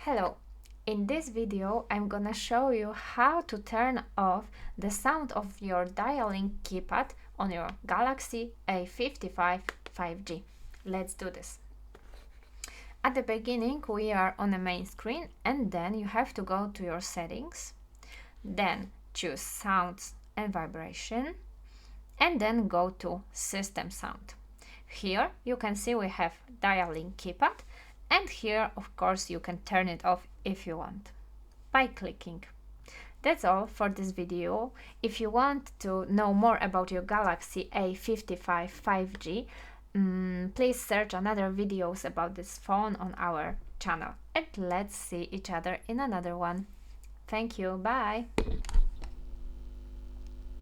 Hello! In this video I'm gonna show you how to turn off the sound of your dialing keypad on your Galaxy A55 5G. Let's do this. At the beginning we are on the main screen and then you have to go to your settings, then choose sounds and vibration and then go to system sound. Here you can see we have dialing keypad, and here of course you can turn it off if you want by clicking. That's all for this video. If you want to know more about your Galaxy A55 5G, please search another videos about this phone on our channel, and let's see each other in another one. Thank you, bye!